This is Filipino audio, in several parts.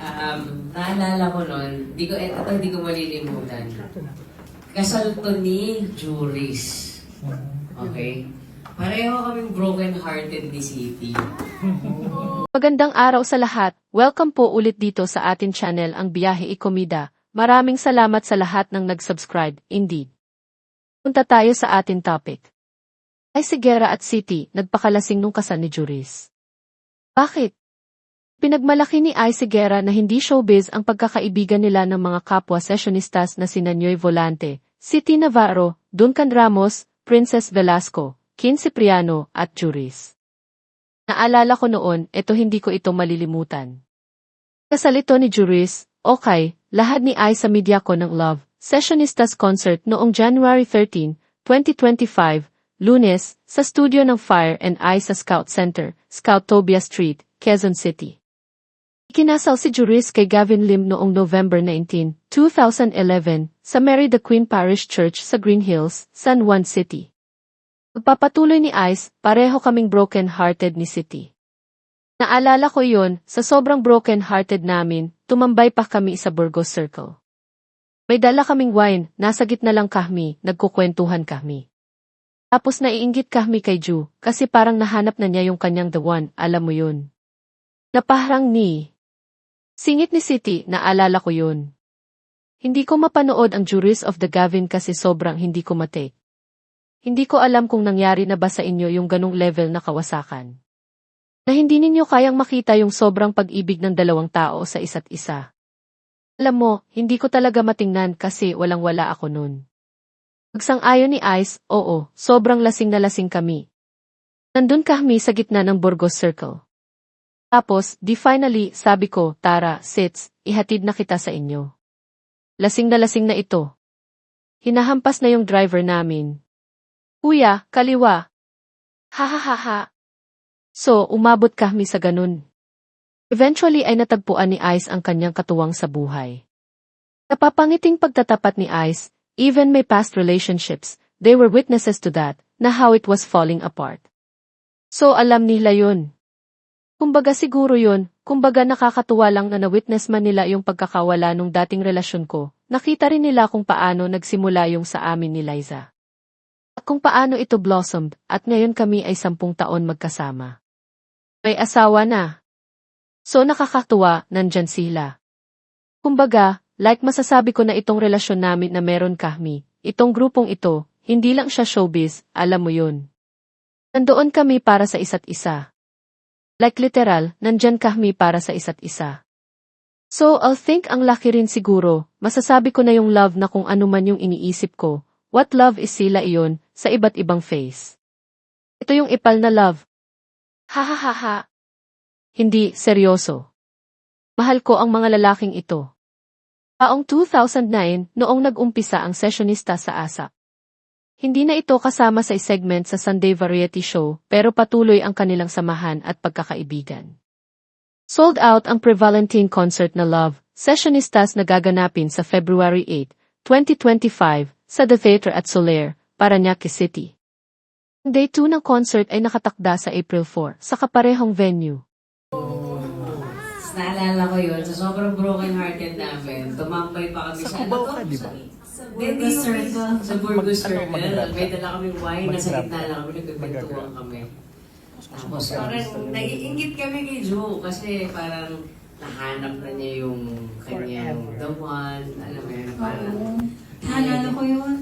Naalala ko noon, hindi ko malilimutan. Kasal to ni Juris. Okay? Pareho kaming broken-hearted ni City. Magandang araw sa lahat. Welcome po ulit dito sa atin channel ang Biyahe Ikomida. Maraming salamat sa lahat ng nag-subscribe, indeed. Punta tayo sa atin topic. Ay Sigera at City, nagpakalasing nung kasal ni Juris. Bakit? Pinagmalaki ni Ay Sigera na hindi showbiz ang pagkakaibigan nila ng mga kapwa sessionistas na sina Noy Volante, City Navarro, Duncan Ramos, Princess Velasco, Kin Cipriano, at Juris. Naalala ko noon, hindi ko ito malilimutan. Kasal ito ni Juris, okay, lahat ni Ay sa media ko ng Love, Sessionistas Concert noong January 13, 2025, Lunes, sa studio ng Fire and Ice sa Scout Center, Scoutopia Street, Quezon City. Ikinasal si Juris kay Gavin Lim noong November 19, 2011, sa Mary the Queen Parish Church sa Green Hills, San Juan City. Pagpapatuloy ni Ice, pareho kaming broken-hearted ni City. Naalala ko yon, sa sobrang broken-hearted namin, tumambay pa kami sa Burgos Circle. May dala kaming wine, nasa gitna lang kami, nagkukwentuhan kami. Tapos naiinggit kami kay Ju, kasi parang nahanap na niya yung kanyang the one, alam mo yun. Napaharang ni. Singit ni City, naalala ko yun. Hindi ko mapanood ang Juris of the Gavin kasi sobrang hindi ko matake. Hindi ko alam kung nangyari na ba sa inyo yung ganong level na kawasakan. Na hindi ninyo kayang makita yung sobrang pag-ibig ng dalawang tao sa isa't isa. Alam mo, hindi ko talaga matingnan kasi walang-wala ako nun. Pagsang-ayon ni Ice, oo, sobrang lasing na lasing kami. Nandun kami sa gitna ng Burgos Circle. Tapos, finally, sabi ko, tara, sits, ihatid na kita sa inyo. Lasing na ito. Hinahampas na yung driver namin. Kuya, kaliwa. Ha. So, umabot kami sa ganun. Eventually ay natagpuan ni Ice ang kanyang katuwang sa buhay. Napapangiting pagtatapat ni Ice, even may past relationships, they were witnesses to that, na how it was falling apart. So alam nila yun. Kumbaga siguro yun, kumbaga nakakatuwa lang na na-witness man nila yung pagkakawala nung dating relasyon ko, nakita rin nila kung paano nagsimula yung sa amin ni Liza. At kung paano ito blossomed, at ngayon kami ay 10 taon magkasama. May asawa na. So nakakatuwa, nandyan sila. Kumbaga, like masasabi ko na itong relasyon namin na meron kami, itong grupong ito, hindi lang siya showbiz, alam mo yun. Nandoon kami para sa isa't isa. Like literal, nandyan kami para sa isa't isa. So I'll think ang laki rin siguro, masasabi ko na yung love na kung ano man yung iniisip ko, what love is sila iyon, sa iba't ibang face. Ito yung ipal na love. Ha. Hindi, seryoso. Mahal ko ang mga lalaking ito. Taong 2009, noong nag-umpisa ang sessionista sa ASAP. Hindi na ito kasama sa segment sa Sunday Variety Show, pero patuloy ang kanilang samahan at pagkakaibigan. Sold out ang pre-Valentine concert na Love, Sessionistas na gaganapin sa February 8, 2025, sa The Theater at Soler, Parañaque City. Ang day 2 ng concert ay nakatakda sa April 4, sa kaparehong venue. Naalala ko yun, sa sobrang broken-hearted namin, tumambay pa kami sa Cubao ka, di ba? Burgos Circle. Sa Burgos Circle. May dala kami wine, nasa gitna lang kami, nagpipintuan kami. Tapos parang naiingit kami kay Joe kasi parang nahanap na niya yung kanyang the one, alam mo yun, parang... Naalala ko yun.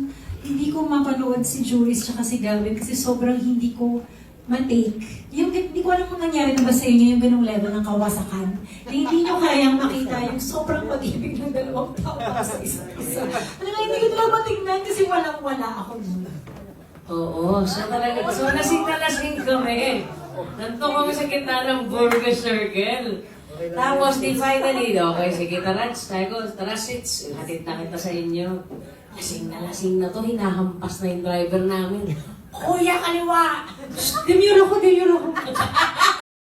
Hindi ko mapanood si Juris tsaka si Galvin kasi sobrang hindi ko matake. Yung, hindi ko alam kung nangyari na ba sa inyo yung ganung level ng kawasakan. Na hindi nyo kayang makita yung sobrang pag-ibig ng dalawang tao sa isa't isa. Alam mo, hindi ko talaga matingnan kasi walang-wala ako nun. Oo, so talaga. So lasing na lasing kami. Nandun kami sa gitna ng Burgos Circle. Tapos finally, okay, sige, tara, tara, sits. Hatid na kita sa inyo. Lasing na to, hinahampas na yung driver namin. Kuya, kaliwa! Demure ako.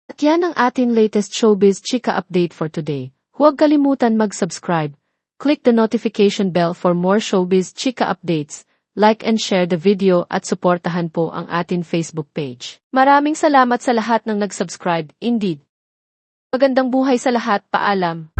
At yan ang ating latest showbiz chika update for today. Huwag kalimutan mag-subscribe. Click the notification bell for more showbiz chika updates. Like and share the video at suportahan po ang ating Facebook page. Maraming salamat sa lahat ng nag-subscribe, indeed. Magandang buhay sa lahat, paalam.